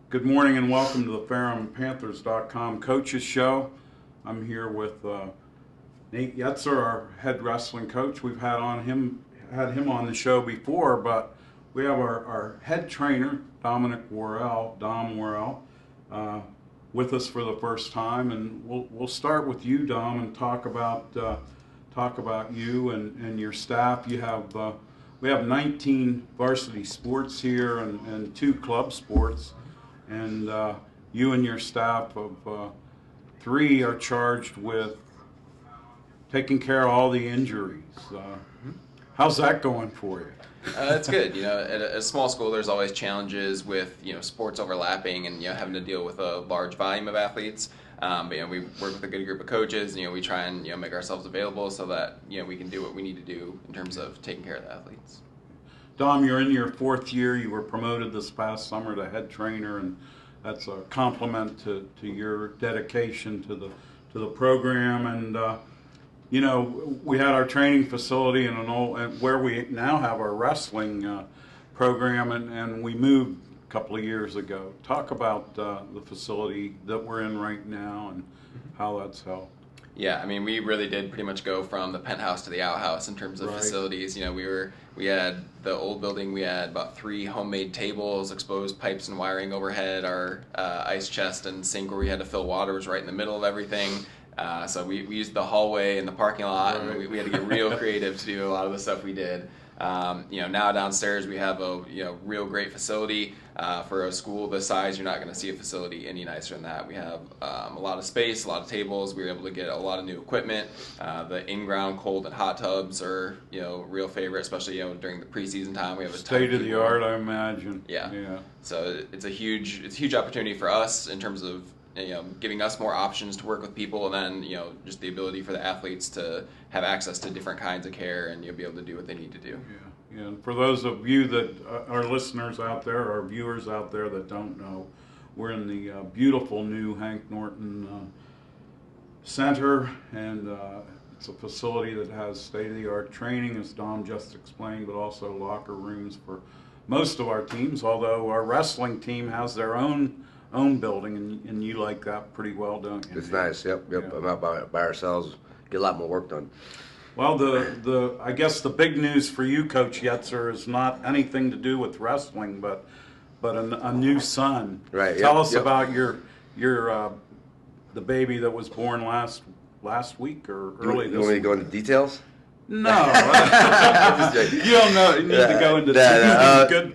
Good morning and welcome to the Panthers.com Coaches Show. I'm here with Nate Yetzer, our head wrestling coach. We've had him on the show before, but we have our head trainer, Dominic Worrell, Dom Worrell, with us for the first time, and we'll start with you, Dom, and talk about you and your staff. We have 19 varsity sports here and 2 club sports. And you and your staff of 3 are charged with taking care of all the injuries. How's that going for you? It's good. At a small school, there's always challenges with sports overlapping and having to deal with a large volume of athletes. But we work with a good group of coaches. We try and make ourselves available so that we can do what we need to do in terms of taking care of the athletes. Dom, you're in your 4th year. You were promoted this past summer to head trainer, and that's a compliment to your dedication to the program. And we had our training facility where we now have our wrestling program, and we moved a couple of years ago. Talk about the facility that we're in right now and how that's helped. Yeah, we really did pretty much go from the penthouse to the outhouse in terms of facilities. We had the old building. We had about 3 homemade tables, exposed pipes and wiring overhead. Our ice chest and sink where we had to fill water was right in the middle of everything. So we used the hallway and the parking lot, and we had to get real creative to do a lot of the stuff we did. Now downstairs we have a real great facility. For a school this size, you're not going to see a facility any nicer than that. We have a lot of space, a lot of tables. We were able to get a lot of new equipment. The in-ground cold and hot tubs are real favorite, especially during the preseason time. We have a state of the art, I imagine. Yeah. So it's a huge opportunity for us in terms of giving us more options to work with people, and then just the ability for the athletes to have access to different kinds of care and be able to do what they need to do. Yeah. And for those of you that are listeners out there, or viewers out there that don't know, we're in the beautiful new Hank Norton Center, and it's a facility that has state-of-the-art training, as Dom just explained, but also locker rooms for most of our teams, although our wrestling team has their own building, and you like that pretty well, don't you? It's nice. Yep. Yeah. I'm out by ourselves. Get a lot more work done. Well, I guess the big news for you, Coach Yetzer, is not anything to do with wrestling, but a new son. Right. Tell us about your the baby that was born last week or early this week. You want me to go into details? No, you don't know. You need to go into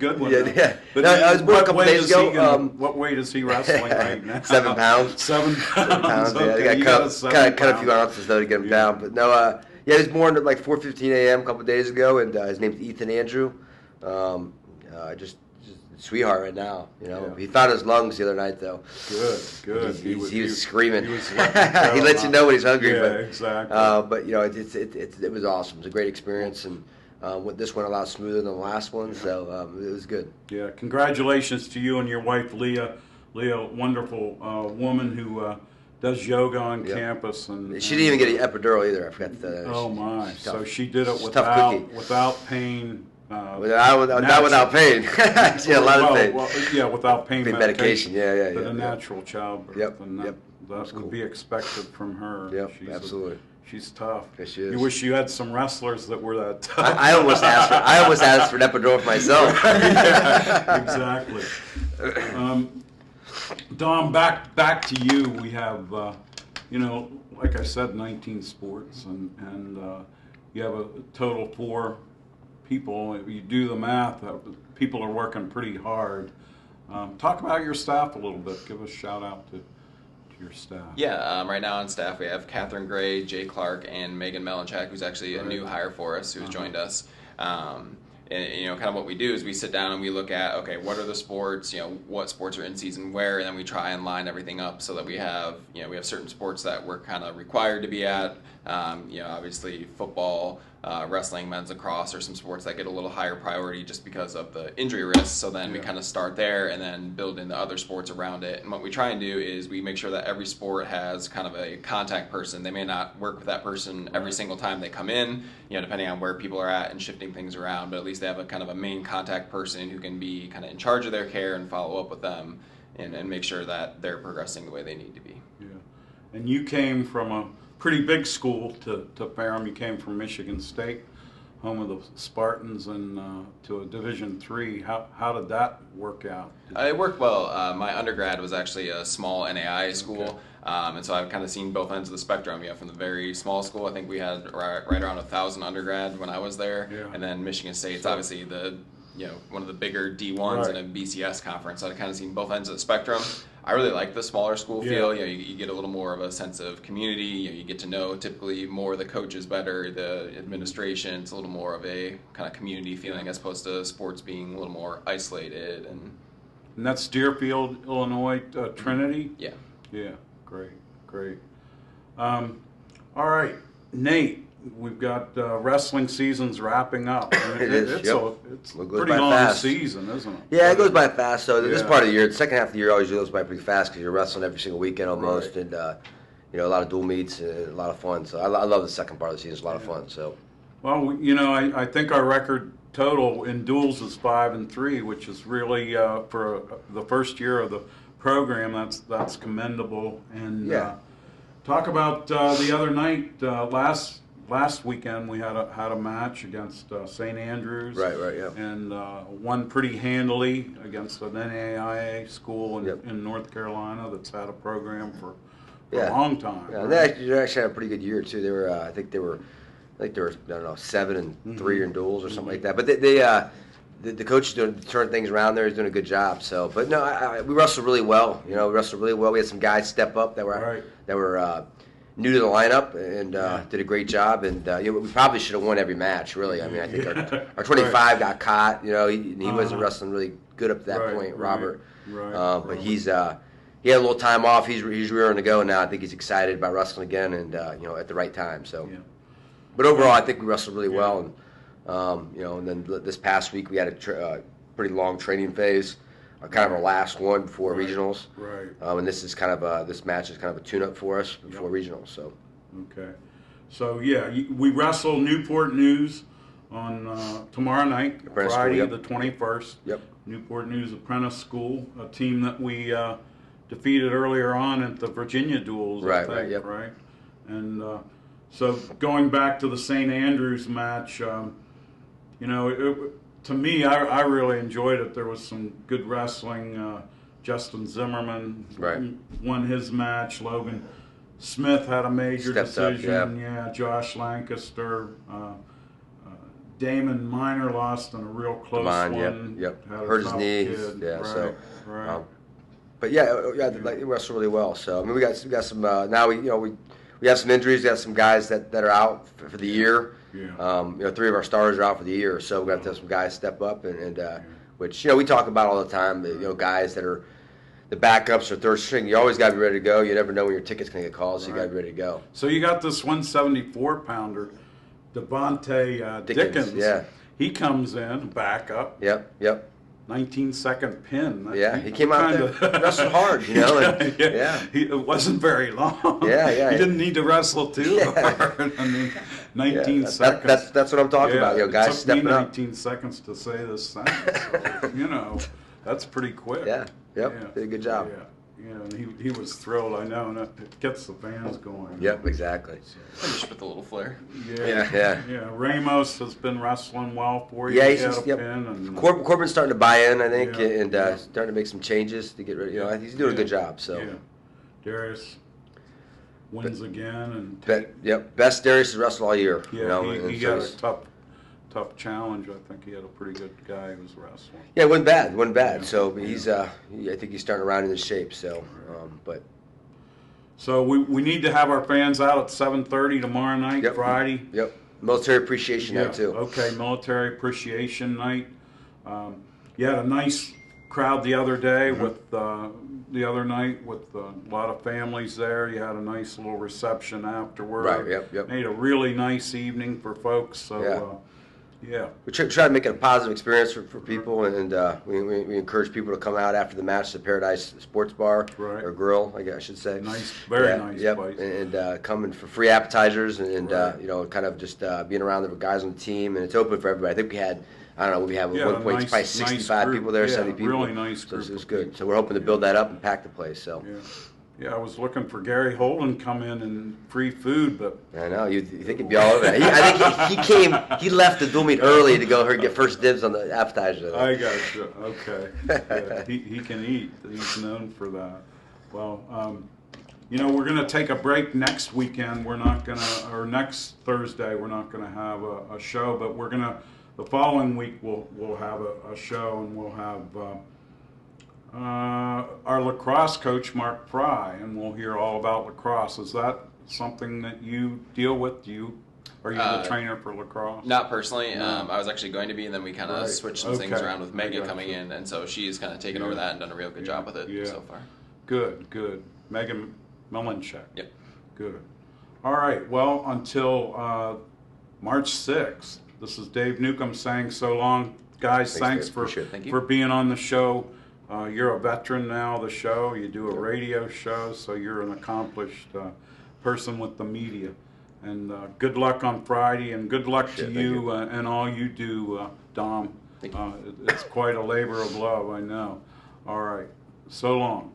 good one. Yeah. But I was born a couple days ago. What weight is he wrestling right now? 7 pounds. 7 pounds. Okay. Yeah, I cut a few ounces though to get him down. But no, he was born at like 4:15 a.m. a couple days ago, and his name's Ethan Andrew. Just sweetheart right now. He found his lungs the other night though. Good. He was screaming. He lets you know when he's hungry. Yeah, but, exactly. But it was awesome. It was a great experience, and this went a lot smoother than the last one, so it was good. Yeah, congratulations to you and your wife Leah. Leah, wonderful woman who does yoga on campus, and she didn't even get an epidural either. I forgot to tell you. Oh my! So she did it without pain. Not without pain. She had a lot of pain. Without pain medication. Yeah. But a natural childbirth. Yep. And that would be expected from her. Yep, absolutely. She's tough. Yes, she is. You wish you had some wrestlers that were that tough. I almost asked for an epidural for myself. Yeah, exactly. Dom, back to you. We have, like I said, 19 sports, and you have a total of 4 people. If you do the math, people are working pretty hard. Talk about your staff a little bit. Give a shout out to your staff. Yeah, right now on staff we have Catherine Gray, Jay Clark, and Megan Melanchak, who's actually a new hire for us, who's joined us. And kind of what we do is we sit down and we look at, okay, what are the sports, what sports are in season where, and then we try and line everything up so that we have certain sports that we're kind of required to be at. Obviously football, wrestling, men's lacrosse are some sports that get a little higher priority just because of the injury risks. So then we kind of start there and then build in the other sports around it. And what we try and do is we make sure that every sport has kind of a contact person. They may not work with that person every single time they come in, depending on where people are at and shifting things around, but at least they have a kind of a main contact person who can be kind of in charge of their care and follow up with them. and make sure that they're progressing the way they need to be. Yeah. And you came from a pretty big school to Ferrum. You came from Michigan State, home of the Spartans, and to a Division III. How did that work out? It worked well. My undergrad was actually a small NAIA school. Okay. And so I've kind of seen both ends of the spectrum. From the very small school, I think we had right around 1,000 undergrad when I was there, Yeah. and then Michigan State's Sure. obviously one of the bigger D1s Right. in a BCS conference. So I've kind of seen both ends of the spectrum. I really like the smaller school Yeah. feel. You get a little more of a sense of community. You get to know typically more of the coaches better, the administration. It's a little more of a kind of community feeling as opposed to sports being a little more isolated. And that's Deerfield, Illinois, Trinity? Yeah. Yeah, great. All right, Nate, we've got wrestling season's wrapping up. It is, It's yep. It's a It goes pretty by long fast. season, isn't it? Yeah, it goes by fast. So this Yeah. part of the year, the second half of the year always goes by pretty fast because you're wrestling every single weekend almost, Right. and a lot of dual meets, a lot of fun. So I love the second part of the season. It's a lot of Yeah. fun. So Well, I think our record total in duels is 5-3, which is really for the first year of the program. That's commendable. And Yeah. talk about the other night. Last weekend we had a match against St. Andrews. Right, yeah. And won pretty handily against an NAIA school Yep. in North Carolina that's had a program for Yeah. a long time. Yeah, right? they actually had a pretty good year too. They were, I think they were I don't know, 7-3 in duels or something like that. But the coach is turning things around there. He's doing a good job. So, but no, we wrestled really well. We wrestled really well. We had some guys step up that were new to the lineup and did a great job. And we probably should have won every match. Really, I mean, I think our 25 got caught. He wasn't wrestling really good up to that point, Robert. Right. But he had a little time off. He's rearing to go now. I think he's excited about wrestling again, and at the right time. So. Yeah. But overall, I think we wrestled really well, and and then this past week we had a pretty long training phase, kind of our last one before regionals. Right. And this is this match is kind of a tune-up for us before regionals. So. Okay. So we wrestle Newport News on tomorrow night, Apprentice Friday School, the 21st. Yep. Newport News Apprentice School, a team that we defeated earlier on at the Virginia duels. I think, yep. Right. And so going back to the St. Andrews match, to me, I really enjoyed it. There was some good wrestling. Justin Zimmerman won his match. Logan Smith had a major Stepped up, decision. Josh Lancaster. Damon Miner lost in a real close one. Yep. Had a Hurt his tough knee. kid. Yeah. Right, So. right. But we wrestled really well. So I mean, we got some. Now we have some injuries. We got some guys that are out for the year. Yeah. 3 of our stars are out for the year. So we got to have some guys step up, and which we talk about all the time. Guys that are the backups or third string. You always got to be ready to go. You never know when your ticket's going to get called, so you got to be ready to go. So you got this 174-pounder, Devontae Dickens. Yeah. He comes in backup. Yep. 19-second pin. He came out there, wrestled hard, and, it wasn't very long. Yeah. He didn't need to wrestle too hard. I mean, 19 seconds. That's what I'm talking about. Guys stepping up. up. It took me 19 seconds to say this sentence. So, that's pretty quick. Did a good job. And he was thrilled, I know, and it gets the fans going. Yep, exactly. Finish with a little flair. Yeah. Ramos has been wrestling well for you. Yeah, He had a pin and Corbin's starting to buy in, I think, and Yeah. starting to make some changes to get ready. He's doing a good job. So. Yeah. Darius wins again, and Best Darius has wrestled all year. he got a tough challenge. I think he had a pretty good guy who was wrestling. Yeah, wasn't bad. Yeah. So he's I think he's starting around in his shape. So, but. So we need to have our fans out at 7:30 tomorrow night, Friday. Yep. Military Appreciation Night too. Okay, Military Appreciation Night. You had a nice crowd the other day with the other night with a lot of families there. You had a nice little reception afterward. Right. Yep. Made a really nice evening for folks. So we try to make it a positive experience for people, and we encourage people to come out after the match to Paradise Sports Bar or Grill, I should say. Nice, very nice place. And coming for free appetizers and kind of just being around the guys on the team, and it's open for everybody. I think we had I don't know, we have at Yeah, one point it's probably nice 65 group. people there, Yeah, 70 people. really nice So group it was of good. people. So we're hoping to build that up and pack the place. So Yeah. Yeah, I was looking for Gary Holden come in and free food, but I know you think he'd be all over that. I think he left the dual meet early to go get first dibs on the appetizer. I got you. Okay. Yeah, he can eat. He's known for that. Well, we're going to take a break next weekend. We're not going to, or next Thursday, we're not going to have a show, but we're going to, the following week we'll have a show, and we'll have our lacrosse coach, Mark Fry, and we'll hear all about lacrosse. Is that something that you deal with? Are you the trainer for lacrosse? Not personally. No. I was actually going to be, and then we kind of Right. switched some things Okay. around with Megan I got coming you. in, and so she's kind of taken over that and done a real good job with it so far. Good. Megan Melanchek. Yep. Good. All right. Well, until March 6th, this is Dave Newcombe saying so long. Guys, thanks Dave. for Appreciate it. Thank you. for being on the show. You're a veteran now of the show. You do a radio show, so you're an accomplished person with the media. And good luck on Friday, and good luck to you and all you do, Dom. Thank you. It's quite a labor of love, I know. All right. So long.